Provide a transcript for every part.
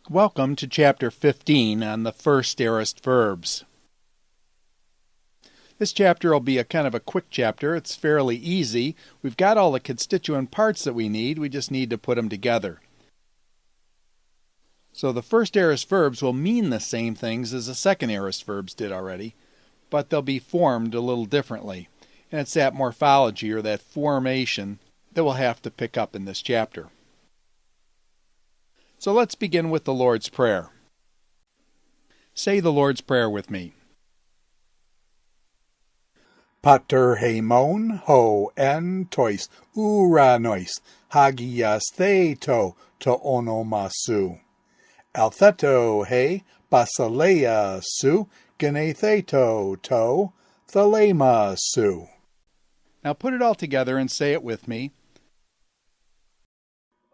Welcome to Chapter 15 on the first aorist verbs. This chapter will be a kind of a quick chapter. It's fairly easy. We've got all the constituent parts that we need. We just need to put them together. So the first aorist verbs will mean the same things as the second aorist verbs did already, but they'll be formed a little differently. And it's that morphology or that formation that we'll have to pick up in this chapter. So let's begin with the Lord's Prayer. Say the Lord's Prayer with me. Pater haimon ho en tois uranois hagias theto to onomasu. Altheto he basileia su genetheto to thelema su. Now put it all together and say it with me.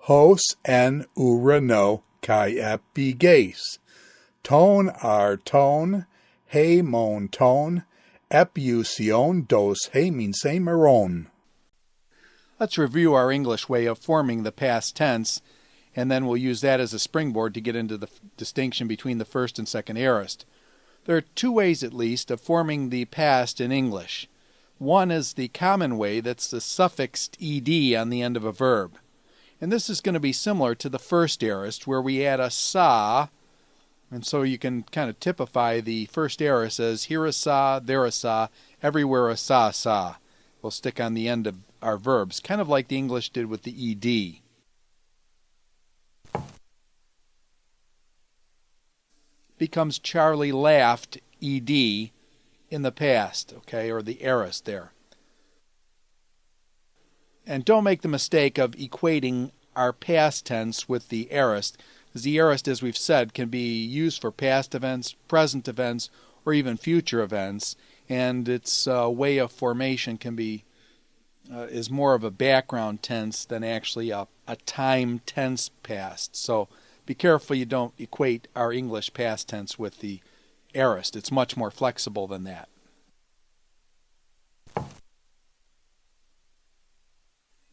Hos en urano kai epiges. Ton ar ton, he mon ton, epiusion dos he minse meron. Let's review our English way of forming the past tense, and then we'll use that as a springboard to get into the distinction between the first and second aorist. There are two ways, at least, of forming the past in English. One is the common way, that's the suffixed ed on the end of a verb. And this is going to be similar to the first aorist, where we add a sa, and so you can kind of typify the first aorist as here a sa, there a sa, everywhere a sa. We'll stick on the end of our verbs, kind of like the English did with the ed. Becomes Charlie laughed ed in the past, okay, or the aorist there. And don't make the mistake of equating our past tense with the aorist, because the aorist, as we've said, can be used for past events, present events, or even future events, and its way of formation can be is more of a background tense than actually a time tense past. So be careful you don't equate our English past tense with the aorist. It's much more flexible than that.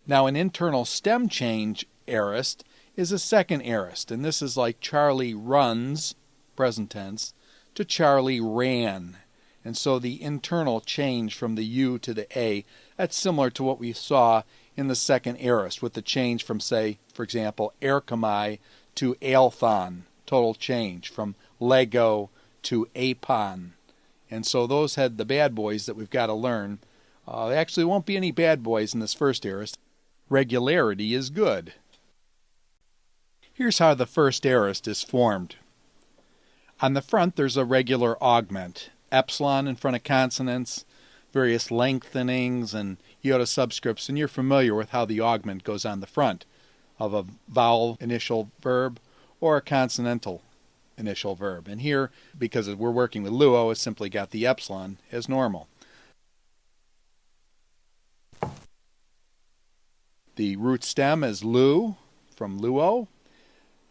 Now, an internal stem change aorist is a second aorist, and this is like Charlie runs, present tense, to Charlie ran. And so the internal change from the U to the A, that's similar to what we saw in the second aorist, with the change from, say, for example, erchomai to althon, total change from Lego to apon. And so those had the bad boys that we've got to learn. There actually won't be any bad boys in this first aorist. Regularity is good. Here's how the first aorist is formed. On the front there's a regular augment, epsilon in front of consonants, various lengthenings and iota subscripts, and you're familiar with how the augment goes on the front of a vowel initial verb or a consonantal initial verb. And here, because we're working with luo, it's simply got the epsilon as normal. The root stem is lu, from luo.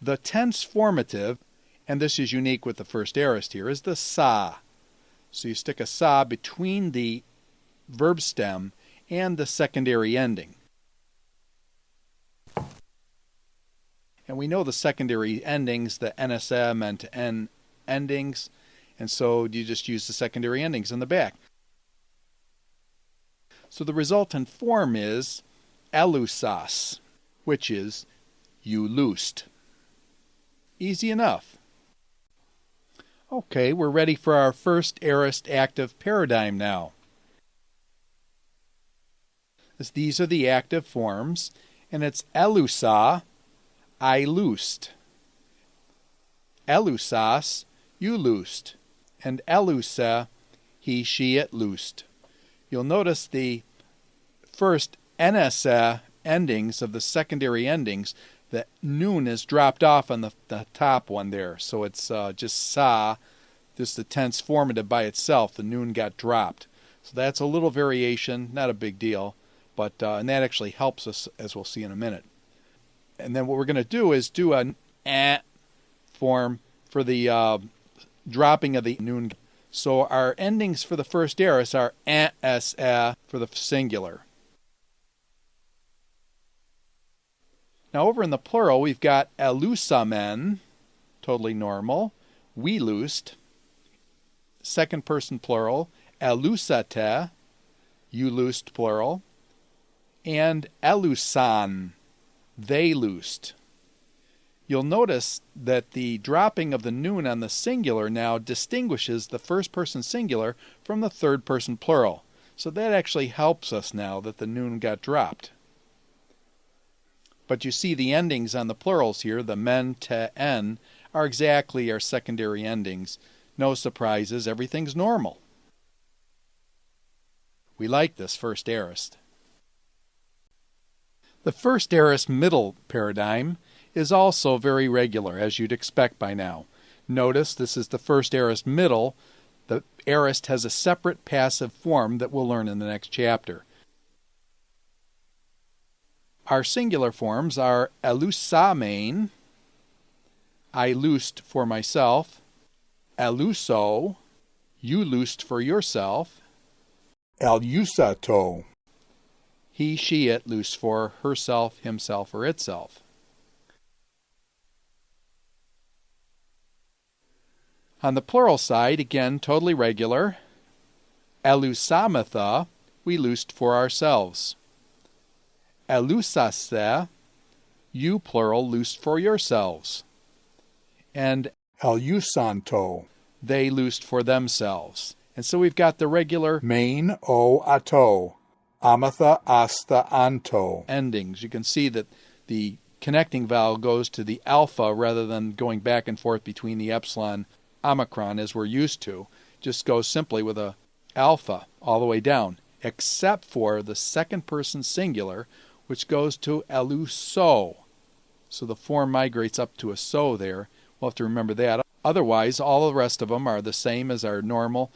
The tense formative, and this is unique with the first aorist here, is the sa. So you stick a sa between the verb stem and the secondary ending. And we know the secondary endings, the NSM and to N endings, and so you just use the secondary endings in the back. So the resultant form is elusas, which is you loosed. Easy enough. Okay, we're ready for our first aorist active paradigm now. These are the active forms, and it's elusa, I loosed. Elusas, you loosed. And elusa, he, she, it loosed. You'll notice the first NSA endings of the secondary endings, the noon is dropped off on the top one there. So it's just sa, just the tense formative by itself. The noon got dropped. So that's a little variation, not a big deal, but and that actually helps us, as we'll see in a minute. And then what we're going to do is do an form for the dropping of the noon. So our endings for the first aorist are for the singular. Now over in the plural, we've got elusamen, totally normal. We loosed, second person plural. Elusate, you loosed plural. And elusan, they loosed. You'll notice that the dropping of the noon on the singular now distinguishes the first person singular from the third person plural. So that actually helps us now that the noon got dropped. But you see the endings on the plurals here, the men, te, en, are exactly our secondary endings. No surprises, everything's normal. We like this first aorist. The first aorist middle paradigm is also very regular, as you'd expect by now. Notice this is the first aorist middle. The aorist has a separate passive form that we'll learn in the next chapter. Our singular forms are elusamein, I loosed for myself, eluso, you loosed for yourself, elusato, he, she, it loosed for herself, himself, or itself. On the plural side, again, totally regular. Elusamatha, we loosed for ourselves. Elusaste, you plural loosed for yourselves. And elusanto, they loosed for themselves. And so we've got the regular main o ato, amatha asta anto endings. You can see that the connecting vowel goes to the alpha rather than going back and forth between the epsilon omicron as we're used to. Just goes simply with a alpha all the way down, except for the second person singular, which goes to eluso. So the form migrates up to a so there. We'll have to remember that. Otherwise, all the rest of them are the same as our normal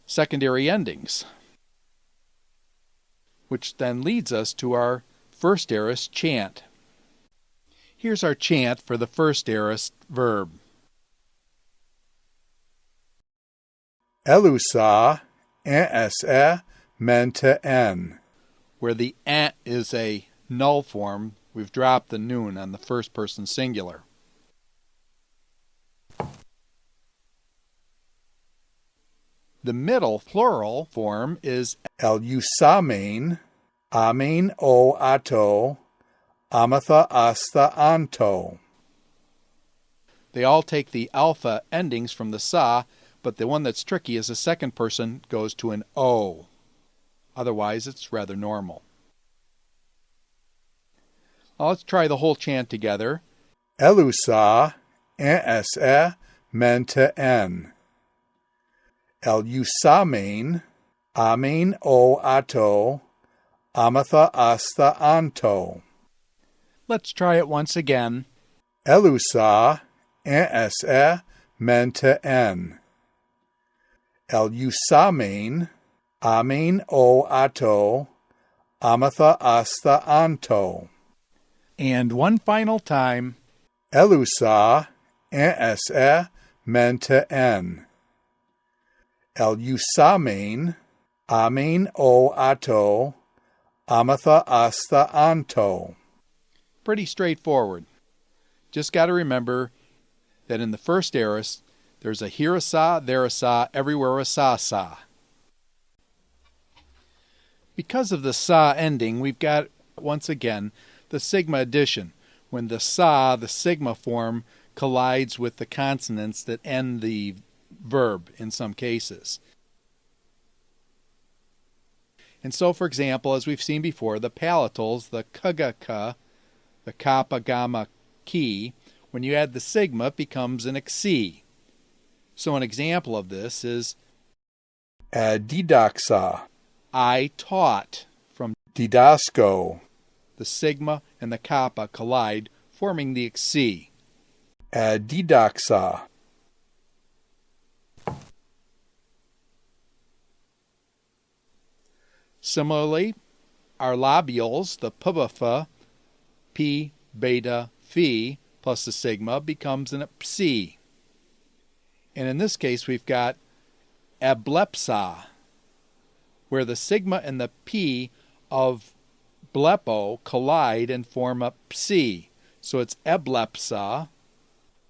secondary endings. Which then leads us to our first aorist chant. Here's our chant for the first aorist verb. elusa ese mente en. Where the ant is a null form, we've dropped the noon on the first person singular. The middle plural form is elusamein, amen o ato, amatha asta anto. They all take the alpha endings from the sa, but the one that's tricky is the second person goes to an o. Otherwise, it's rather normal. Now let's try the whole chant together. Elusa ese mente en. Elusamein, amen o ato, amatha asta anto. Let's try it once again. Elusa ese mente en. Elusamein, amen o ato, amatha asta anto. And one final time. Elusa ese mente en. Elusamein, amen o ato, amatha asta anto. Pretty straightforward. Just got to remember that in the first aorist, there's a here a sa, there a sa, everywhere a sa. Because of the sa ending, we've got, once again, the sigma addition, when the sa, the sigma form, collides with the consonants that end the verb in some cases. And so, for example, as we've seen before, the palatals, the kagaka, the kappa, gamma, ki, when you add the sigma, it becomes an xi. So an example of this is didaxa, I taught, from didasco, the sigma and the kappa collide, forming the xi. didaxa. Similarly, our labials, the pubapha, p, beta, phi, plus the sigma, becomes an psi. And in this case, we've got eblepsa, where the sigma and the p of blepo collide and form a psi. So it's eblepsa,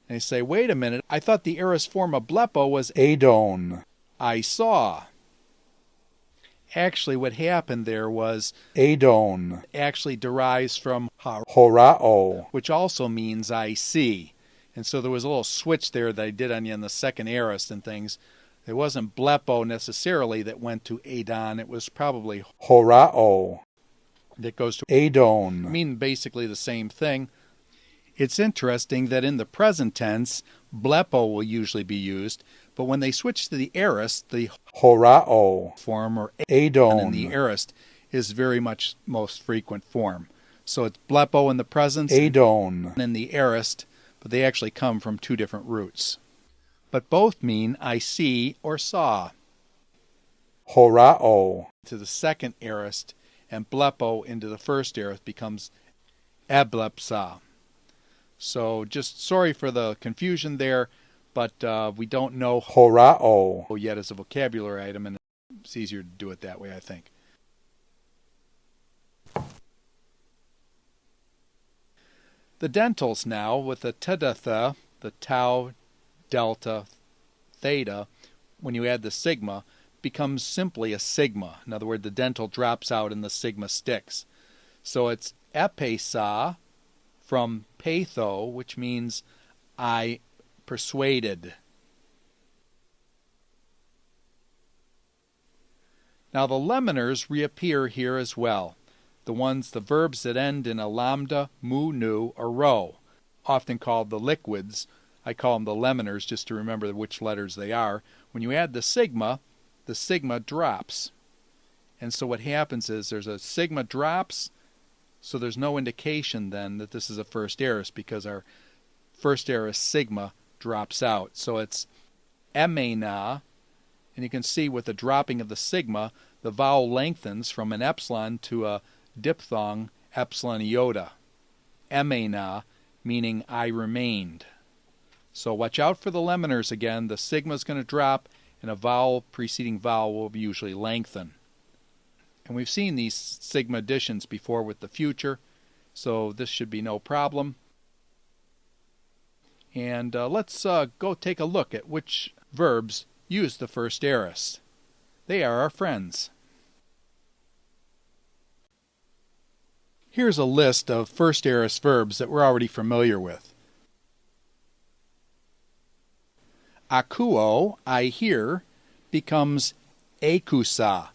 And they say, wait a minute, I thought the aorist form of blepo was Adon. I saw. Actually, what happened there was Adon. actually derives from Horao. which also means I see. And so there was a little switch there that I did on you in the second aorist and things. It wasn't blepo necessarily that went to Adon. It was probably Horao. that goes to Adon. mean basically the same thing. It's interesting that in the present tense, blepo will usually be used, but when they switch to the aorist, the Horao. form or Adon. in the aorist is very much most frequent form. So it's blepo in the present Adon. and in the aorist, but they actually come from two different roots. But both mean I see or saw. Horao. To the second aorist, and blepo into the first aorist becomes eblepsa. So just sorry for the confusion there, but we don't know Horao. yet as a vocabulary item, and it's easier to do it that way, I think. The dentals now, with the tedatha, the tau, delta, theta, when you add the sigma, becomes simply a sigma. In other words, the dental drops out and the sigma sticks. So it's epesa from patho, which means I persuaded. Now the leminers reappear here as well. The verbs that end in a lambda, mu, nu, or rho, often called the liquids. I call them the leminers just to remember which letters they are. When you add the sigma drops. And so what happens is there's a sigma drops, so there's no indication then that this is a first aorist because our first aorist sigma drops out. So it's emena, and you can see with the dropping of the sigma, the vowel lengthens from an epsilon to a diphthong epsilon iota. Emena, meaning I remained. So watch out for the leminers again. The sigma is going to drop, and a vowel preceding vowel will usually lengthen. And we've seen these sigma additions before with the future, so this should be no problem. And let's go take a look at which verbs use the first aorist. They are our friends. Here's a list of first aorist verbs that we're already familiar with. Akuo, I hear, becomes akusa,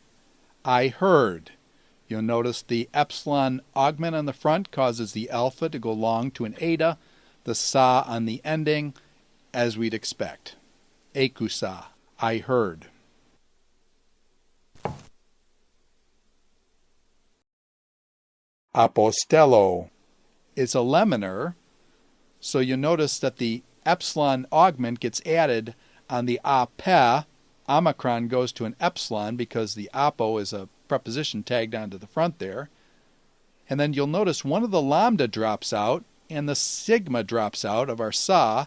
I heard. You'll notice the epsilon augment on the front causes the alpha to go long to an eta, the sa on the ending, as we'd expect. Akusa, I heard. Apostello. It's a leminer, so you notice that the epsilon augment gets added on the ape. Omicron goes to an epsilon because the apo is a preposition tagged onto the front there. And then you'll notice one of the lambda drops out and the sigma drops out of our sa,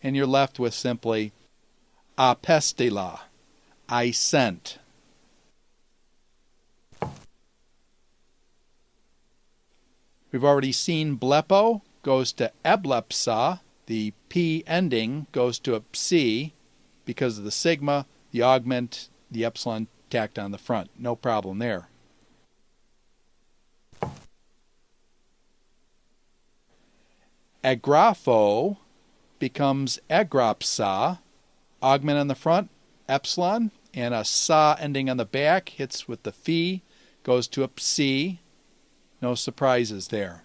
and you're left with simply apestila, I sent. We've already seen blepo goes to eblepsa. The p ending goes to a psi because of the sigma, the augment, the epsilon tacked on the front. No problem there. Agrapho becomes agropsa, augment on the front, epsilon, and a sa ending on the back hits with the phi, goes to a psi. No surprises there.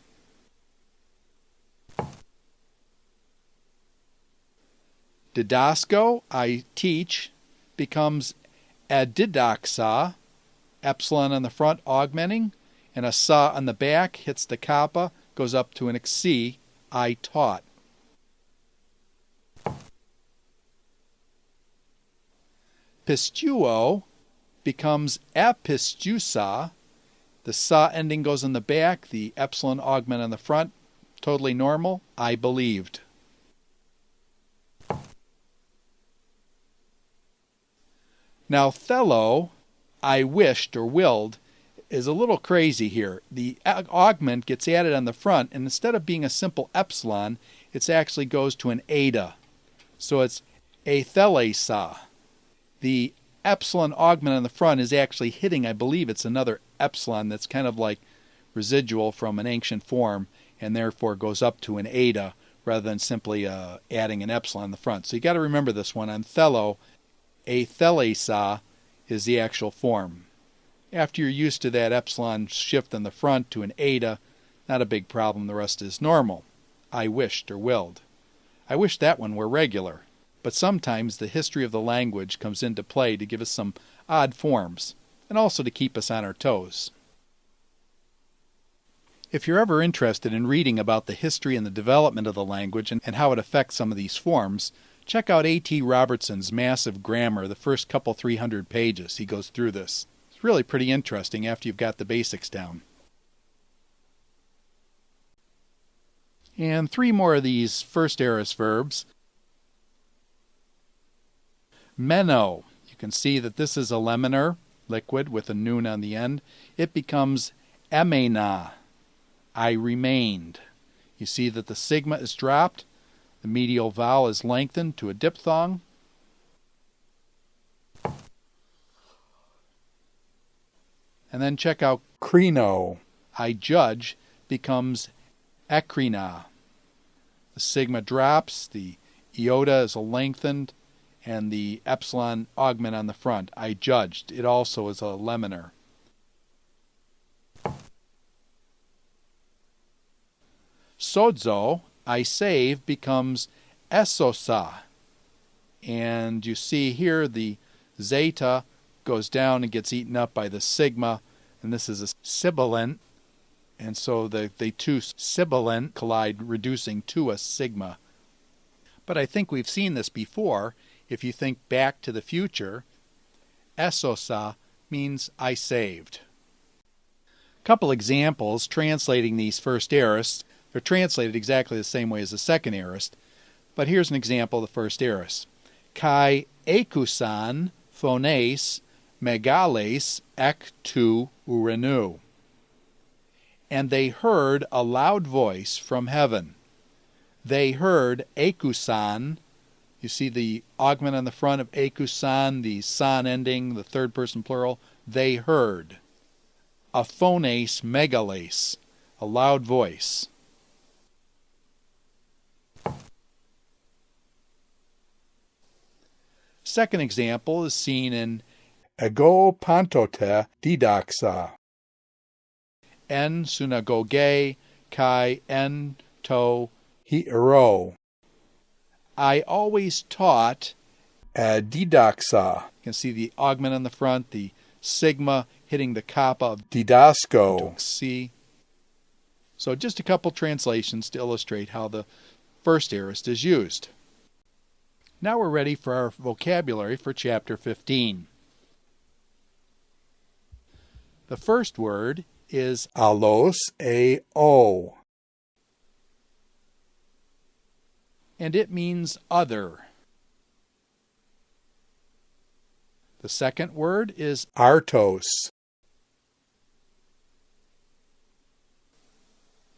Didasco, I teach, becomes adidaxa, epsilon on the front augmenting, and a sa on the back hits the kappa, goes up to an xi, I taught. Pistuo becomes epistusa. The sa ending goes on the back, the epsilon augment on the front. Totally normal. I believed. Now, thelo, I wished or willed, is a little crazy here. The augment gets added on the front, and instead of being a simple epsilon, it actually goes to an eta. So it's athelesa. The epsilon augment on the front is actually hitting, I believe it's another epsilon that's kind of like residual from an ancient form, and therefore goes up to an eta rather than simply adding an epsilon in the front. So you got to remember this one. Anthelo, athelesa is the actual form. After you're used to that epsilon shift in the front to an eta, not a big problem, the rest is normal. I wished or willed. I wish that one were regular, but sometimes the history of the language comes into play to give us some odd forms, and also to keep us on our toes. If you're ever interested in reading about the history and the development of the language and how it affects some of these forms, check out A.T. Robertson's massive grammar, the first couple 300 pages. He goes through this. It's really pretty interesting after you've got the basics down. And 3 more of these first aorist verbs. Meno. You can see that this is a laminar, liquid, with a noon on the end. It becomes emena. I remained. You see that the sigma is dropped. The medial vowel is lengthened to a diphthong. And then check out crino. I judge becomes ekrina. The sigma drops, the iota is lengthened, and the epsilon augment on the front. I judged. It also is a laminar. Sozo, I save, becomes esosa. And you see here the zeta goes down and gets eaten up by the sigma, and this is a sibilant, and so the two sibilant collide, reducing to a sigma. But I think we've seen this before. If you think back to the future, esosa means I saved. A couple examples translating these first aorists. They're translated exactly the same way as the second aorist, but here's an example of the first aorist. Kai ekusan phones megales ek tu urenu. And they heard a loud voice from heaven. They heard ekusan. You see the augment on the front of ekusan, the san ending, the third person plural. They heard. A phones megales, a loud voice. Second example is seen in ego pantote didaxa. En synagoge kai en to Hiero. I always taught. Didaxa. You can see the augment on the front, the sigma hitting the kappa of Didasco. C. So just a couple translations to illustrate how the first aorist is used. Now we're ready for our vocabulary for Chapter 15. The first word is Alos ao. And it means other. The second word is Artos.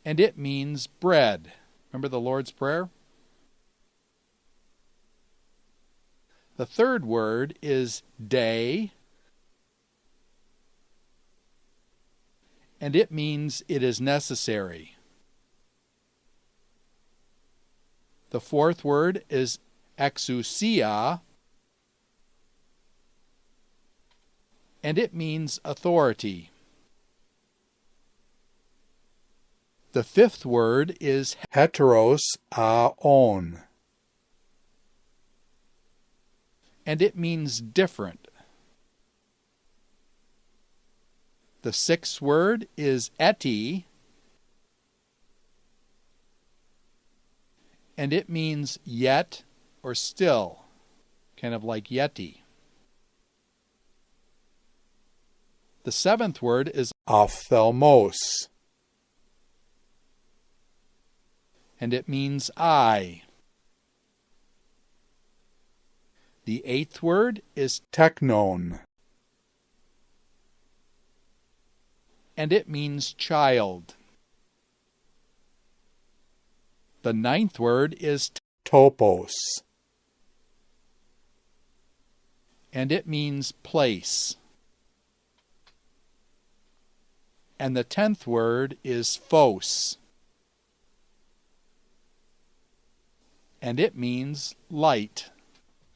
and it means bread. Remember the Lord's Prayer? The third word is day, and it means it is necessary. The fourth word is exousia, and it means authority. The fifth word is Heteros aon. and it means different. The sixth word is eti, and it means yet or still, kind of like yeti. The seventh word is Ophthalmos. and it means I. The eighth word is Technon. and it means child. The ninth word is topos, and it means place. And the 10th word is phos, and it means light.